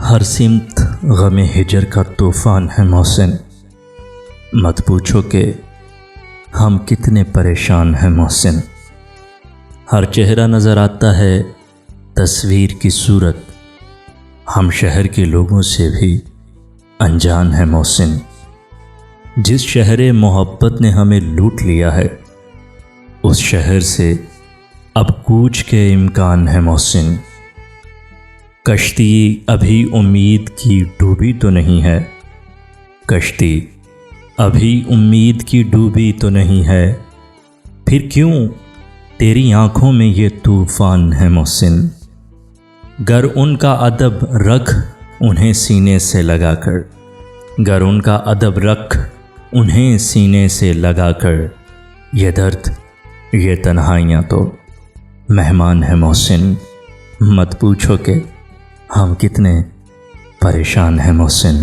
ہر سمت غم ہجر کا طوفان ہے محسن، مت پوچھو کہ ہم کتنے پریشان ہیں محسن۔ ہر چہرہ نظر آتا ہے تصویر کی صورت، ہم شہر کے لوگوں سے بھی انجان ہے محسن۔ جس شہر محبت نے ہمیں لوٹ لیا ہے، اس شہر سے اب کوچ کے امکان ہے محسن۔ کشتی ابھی امید کی ڈوبی تو نہیں ہے، کشتی ابھی امید کی ڈوبی تو نہیں ہے، پھر کیوں تیری آنکھوں میں یہ طوفان ہے محسن۔ گر ان کا ادب رکھ انہیں سینے سے لگا کر، گر ان کا ادب رکھ انہیں سینے سے لگا کر، یہ درد یہ تنہائیاں تو مہمان ہے محسن۔ مت پوچھو کہ ہم کتنے پریشان ہیں محسن۔